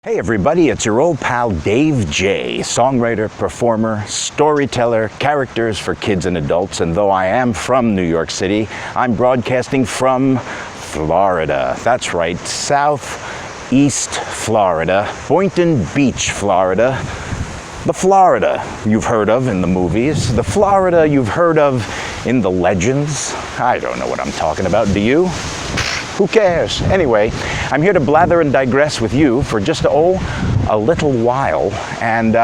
Hey everybody, it's your old pal Dave J, songwriter, performer, storyteller, characters for kids and adults, and though I am from New York City, I'm broadcasting from Florida. That's right, southeast Florida, Boynton Beach, Florida. The Florida you've heard of in the movies, the Florida you've heard of in the legends. I don't know what I'm talking about, do you? Who cares? Anyway, I'm here to blather and digress with you for just, a little while. And,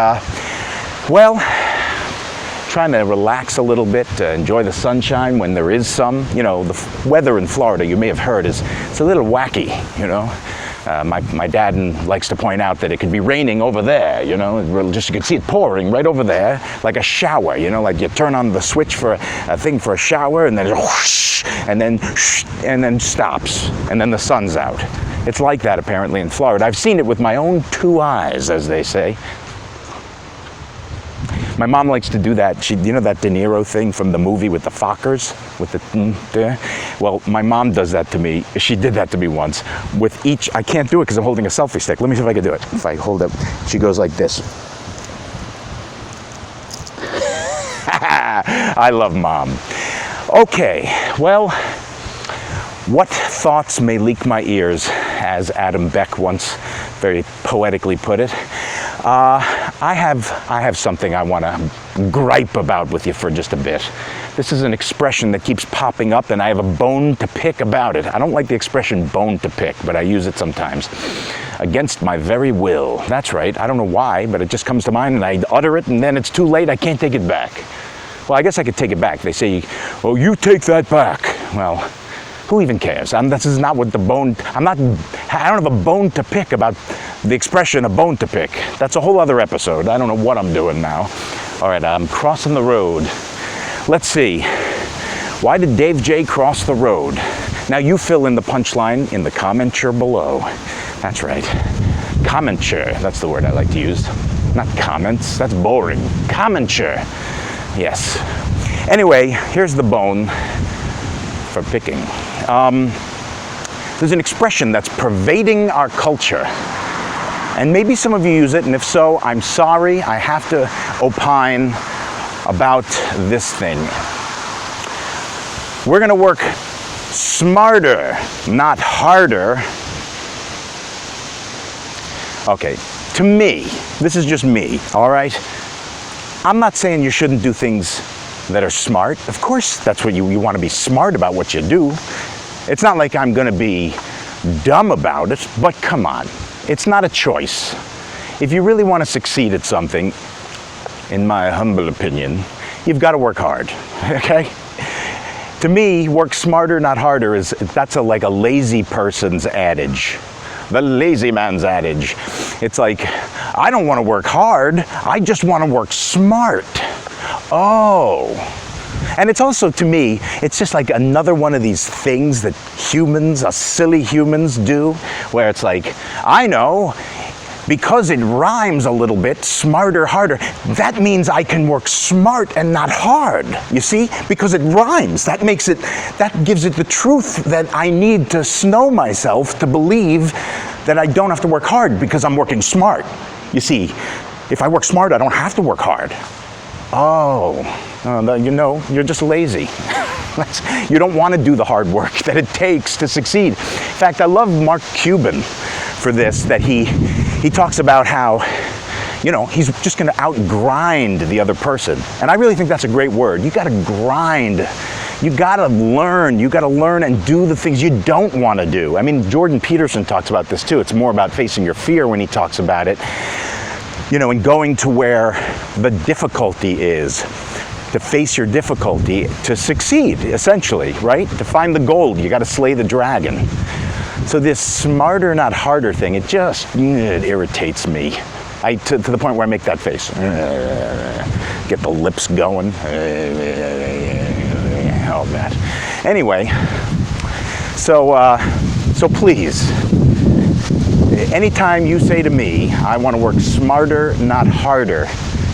trying to relax a little bit, to enjoy the sunshine when there is some. You know, the weather in Florida, you may have heard, it's a little wacky, you know. My dad likes to point out that it could be raining over there, you know, just you can see it pouring right over there, like a shower, you know, like you turn on the switch for a thing for a shower, and then whoosh, and then stops, and then the sun's out. It's like that apparently in Florida. I've seen it with my own two eyes, as they say. My mom likes to do that. You know that De Niro thing from the movie with the Fockers? Well, my mom does that to me. She did that to me once. With each, I can't do it because I'm holding a selfie stick. Let me see if I can do it. If I hold up, she goes like this. I love Mom. Okay, well, what thoughts may leak my ears, as Adam Beck once very poetically put it. I have something I want to gripe about with you for just a bit. This is an expression that keeps popping up, and I have a bone to pick about it. I don't like the expression bone to pick, but I use it sometimes. Against my very will. That's right. I don't know why, but it just comes to mind, and I utter it, and then it's too late. I can't take it back. Well, I guess I could take it back. They say, "Oh, you take that back." Well, who even cares? This is not what the bone. I don't have a bone to pick about the expression "a bone to pick." That's a whole other episode. I don't know what I'm doing now. All right, I'm crossing the road. Let's see. Why did Dave J cross the road? Now you fill in the punchline in the commenture below. That's right. Commenture. That's the word I like to use. Not comments. That's boring. Commenture. Yes. Anyway, here's the bone for picking. There's an expression that's pervading our culture. And maybe some of you use it, and if so, I'm sorry. I have to opine about this thing. We're going to work smarter, not harder. Okay, to me, this is just me, all right? I'm not saying you shouldn't do things that are smart. Of course, that's what you want to be smart about what you do. It's not like I'm going to be dumb about it, but come on. It's not a choice. If you really want to succeed at something, in my humble opinion, you've got to work hard, okay? To me, work smarter, not harder, that's like a lazy person's adage. The lazy man's adage. It's like, I don't want to work hard, I just want to work smart. Oh. And it's also, to me, it's just like another one of these things that humans, us silly humans, do, where it's like, I know, because it rhymes a little bit, smarter, harder, that means I can work smart and not hard, you see? Because it rhymes. That gives it the truth that I need to snow myself to believe that I don't have to work hard because I'm working smart. You see, if I work smart, I don't have to work hard. Oh, you know, you're just lazy. You don't want to do the hard work that it takes to succeed. In fact, I love Mark Cuban for this, that he talks about how, you know, he's just going to outgrind the other person. And I really think that's a great word. You got to grind. You got to learn. You got to learn and do the things you don't want to do. I mean, Jordan Peterson talks about this too. It's more about facing your fear when he talks about it. You know, and going to where the difficulty is, to face your difficulty, to succeed, essentially, right? To find the gold, you got to slay the dragon. So this smarter, not harder thing, it irritates me. To the point where I make that face. Get the lips going. All that. Anyway, so please, anytime you say to me, I want to work smarter, not harder,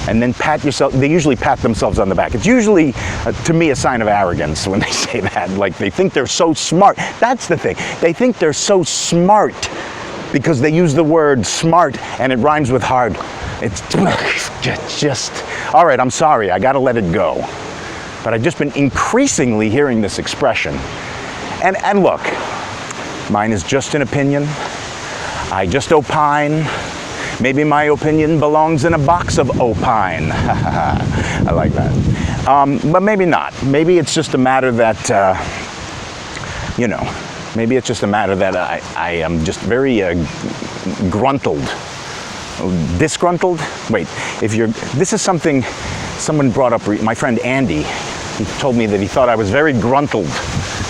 and then pat yourself, they usually pat themselves on the back. It's usually, to me, a sign of arrogance when they say that. Like, they think they're so smart. That's the thing. They think they're so smart because they use the word smart and it rhymes with hard. It's just, all right, I'm sorry, I gotta let it go. But I've just been increasingly hearing this expression. And look, mine is just an opinion. I just opine. Maybe my opinion belongs in a box of opine. I like that. But maybe not. Maybe it's just a matter that, maybe it's just a matter that I am just very gruntled. Disgruntled? Wait, this is something someone brought up, my friend Andy, he told me that he thought I was very gruntled.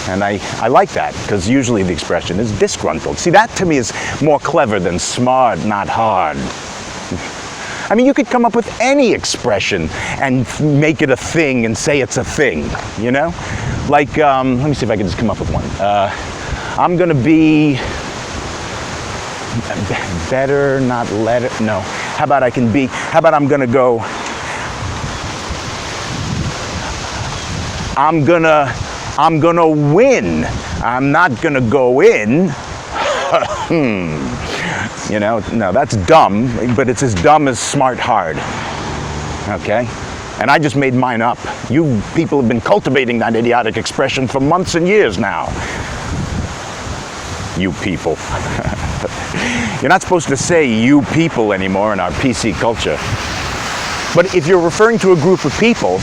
And I like that, because usually the expression is disgruntled. See, that to me is more clever than smart, not hard. I mean, you could come up with any expression and make it a thing and say it's a thing, you know? Like, let me see if I can just come up with one. I'm gonna be better, not let it, no. How about I'm gonna go, I'm gonna win. I'm not gonna go in. You know, no, that's dumb, but it's as dumb as smart hard. Okay? And I just made mine up. You people have been cultivating that idiotic expression for months and years now. You people. You're not supposed to say you people anymore in our PC culture. But if you're referring to a group of people,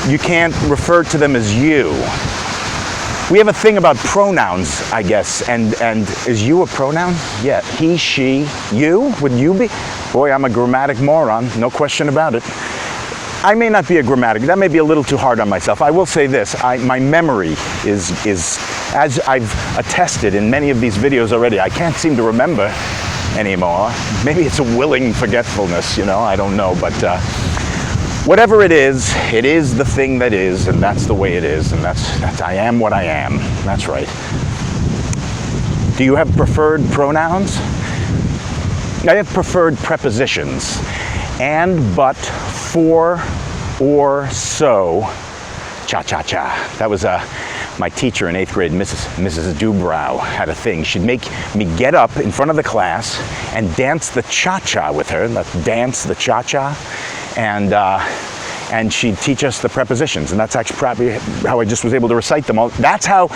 you can't refer to them as you. We have a thing about pronouns, I guess, and is you a pronoun? Yeah, he, she, you, would you be? Boy, I'm a grammatic moron, no question about it. I may not be a grammatic, that may be a little too hard on myself. I will say this, my memory is, as I've attested in many of these videos already, I can't seem to remember anymore. Maybe it's a willing forgetfulness, you know, I don't know, but whatever it is the thing that is, and that's the way it is, and that's I am what I am. That's right. Do you have preferred pronouns? I have preferred prepositions. And, but, for, or, so, cha-cha-cha. That was my teacher in 8th grade, Mrs. Dubrow, had a thing. She'd make me get up in front of the class and dance the cha-cha with her. Let's dance the cha-cha. And she'd teach us the prepositions, and that's actually probably how I just was able to recite them all. That's a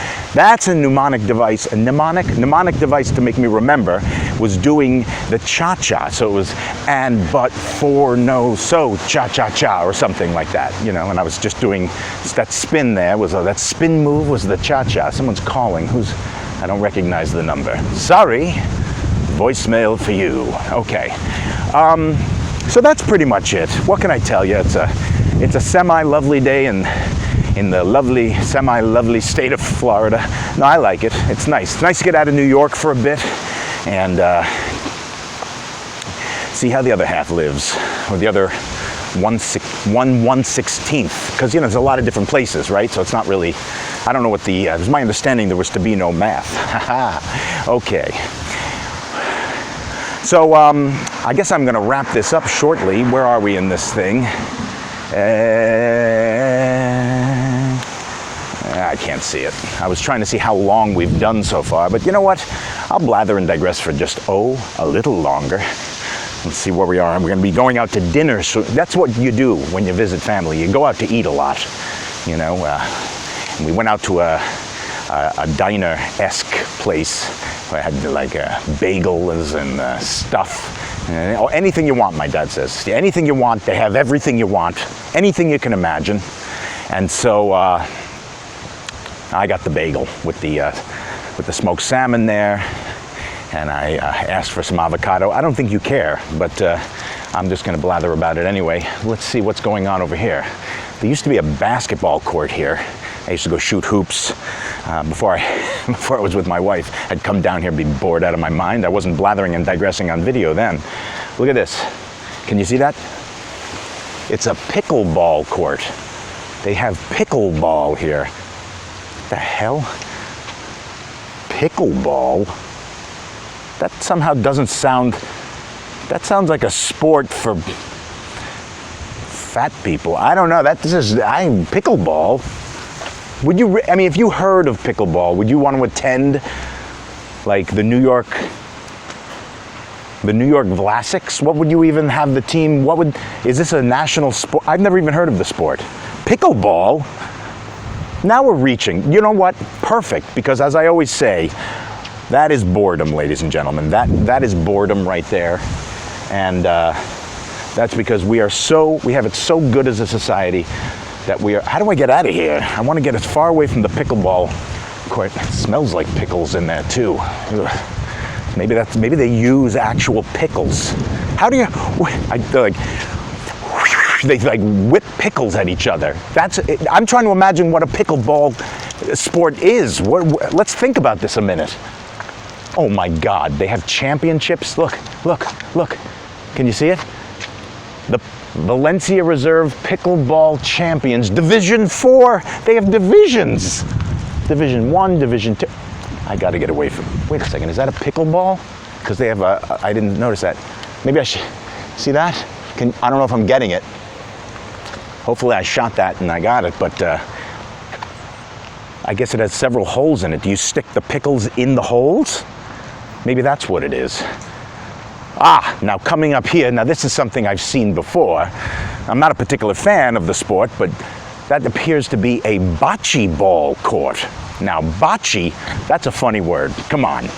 mnemonic device. A mnemonic device to make me remember was doing the cha-cha. So it was and, but, for, no, so, cha-cha-cha, or something like that, you know, and I was just doing that spin there, that spin move was the cha-cha. Someone's calling, I don't recognize the number. Sorry, voicemail for you. Okay. So that's pretty much it. What can I tell you? It's a semi-lovely day in the semi-lovely state of Florida. No, I like it. It's nice. It's nice to get out of New York for a bit and see how the other half lives, or the other 1/16th, because, you know, there's a lot of different places, right? So it's not really, I don't know what it was my understanding there was to be no math. Okay. So I guess I'm going to wrap this up shortly. Where are we in this thing? I can't see it. I was trying to see how long we've done so far, but you know what? I'll blather and digress for just, a little longer. Let's see where we are. We're going to be going out to dinner. So that's what you do when you visit family. You go out to eat a lot, you know. And we went out to a diner-esque place. I had like bagels and stuff. Or anything you want, my dad says. Anything you want, they have everything you want. Anything you can imagine. And so I got the bagel with the smoked salmon there. And I asked for some avocado. I don't think you care, but I'm just going to blather about it anyway. Let's see what's going on over here. There used to be a basketball court here. I used to go shoot hoops before I was with my wife. I'd come down here and be bored out of my mind. I wasn't blathering and digressing on video then. Look at this. Can you see that? It's a pickleball court. They have pickleball here. What the hell? Pickleball? That somehow doesn't sound... That sounds like a sport for fat people. I don't know. Pickleball. Would you, I mean, if you heard of pickleball, would you want to attend like the New York The New York Vlasics? What would you even have the team? Is this a national sport? I've never even heard of the sport. Pickleball? Now we're reaching. You know what? Perfect, because as I always say, that is boredom, ladies and gentlemen. That is boredom right there. And that's because we have it so good as a society that how do I get out of here? I want to get as far away from the pickleball court. It smells like pickles in there too. Ugh. Maybe they use actual pickles. How do you, they like whip pickles at each other. I'm trying to imagine what a pickleball sport is. Let's think about this a minute. Oh my God, they have championships. Look. Can you see it? The Valencia Reserve Pickleball Champions, Division 4. They have divisions. Division 1, Division 2. I gotta get away from, wait a second, is that a pickleball? Because they have I didn't notice that. Maybe I should, see that? I don't know if I'm getting it. Hopefully I shot that and I got it, but I guess it has several holes in it. Do you stick the pickles in the holes? Maybe that's what it is. Now coming up here, now this is something I've seen before. I'm not a particular fan of the sport, but that appears to be a bocce ball court. Now, bocce, that's a funny word. Come on.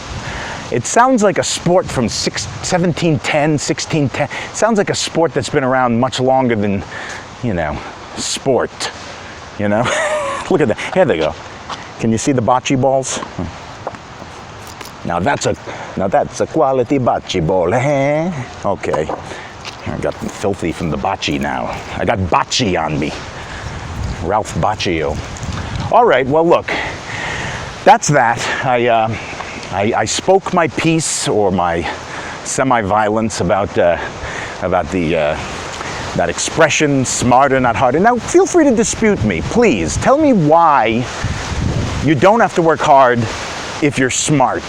It sounds like a sport from 1710, 1610. It sounds like a sport that's been around much longer than, sport. Look at that. Here they go. Can you see the bocce balls? Now that's a quality bocce ball, eh? Okay. I got filthy from the bocce now. I got bocce on me. Ralph Baccio. All right, well look, that's that. I spoke my piece, or my semi-violence about that expression, smarter, not harder. Now, feel free to dispute me, please. Tell me why you don't have to work hard if you're smart.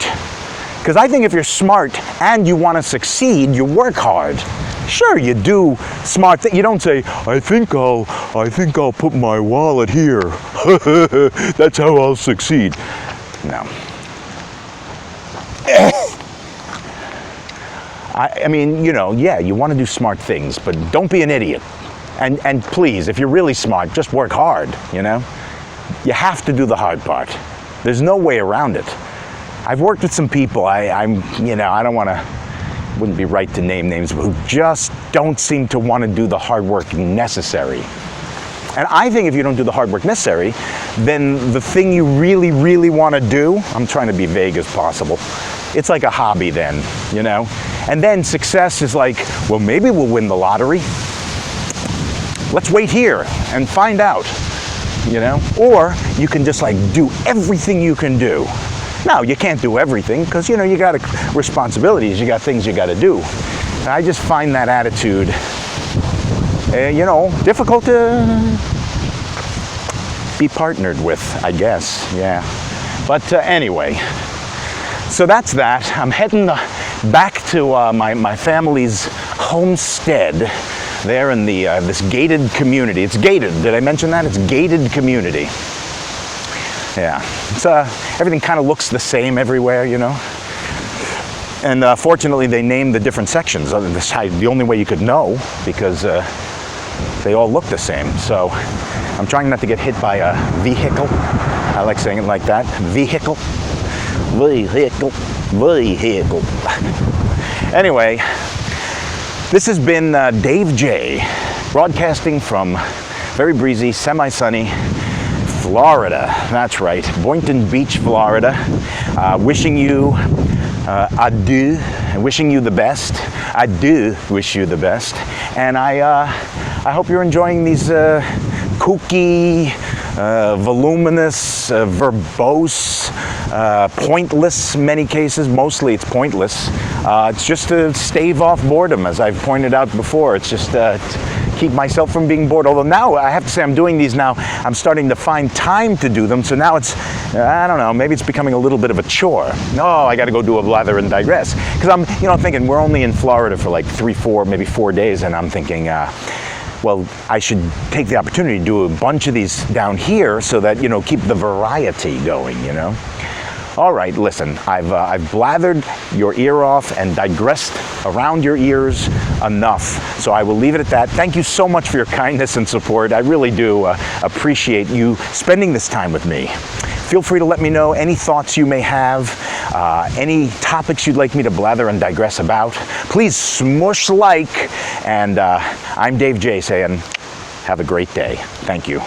Because I think if you're smart and you want to succeed, you work hard. Sure, you do smart things. You don't say, I think I'll put my wallet here. That's how I'll succeed. No. I mean, yeah, you want to do smart things, but don't be an idiot. And please, if you're really smart, just work hard, You have to do the hard part. There's no way around it. I've worked with some people, I wouldn't be right to name names, but who just don't seem to want to do the hard work necessary. And I think if you don't do the hard work necessary, then the thing you really, really want to do, I'm trying to be vague as possible, it's like a hobby then, And then success is like, well, maybe we'll win the lottery. Let's wait here and find out, Or you can just do everything you can do. Now, you can't do everything because, you got responsibilities, you got things you got to do. And I just find that attitude, difficult to be partnered with, I guess, yeah. But anyway, so that's that. I'm heading back to my family's homestead there in this gated community. It's gated, did I mention that? It's gated community. Yeah, everything kind of looks the same everywhere, And fortunately, they named the different sections. The only way you could know, because they all look the same. So I'm trying not to get hit by a vehicle. I like saying it like that. Vehicle. Anyway, this has been Dave J, broadcasting from very breezy, semi-sunny Florida. That's right, Boynton Beach, Florida. Wishing you adieu, and wishing you the best. I do wish you the best, and I hope you're enjoying these kooky, voluminous, verbose, pointless, many cases. Mostly it's pointless. It's just to stave off boredom, as I've pointed out before. It's just to keep myself from being bored. Although now, I have to say, I'm doing these now. I'm starting to find time to do them. So now it's, I don't know, maybe it's becoming a little bit of a chore. No, I got to go do a Blather and Digress. Because I'm, thinking we're only in Florida for like 4 days, and I'm thinking, well, I should take the opportunity to do a bunch of these down here so that, keep the variety going, All right, listen, I've blathered your ear off and digressed around your ears enough, so I will leave it at that. Thank you so much for your kindness and support. I really do appreciate you spending this time with me. Feel free to let me know any thoughts you may have, any topics you'd like me to blather and digress about. Please smush like, and I'm Dave J saying, have a great day. Thank you.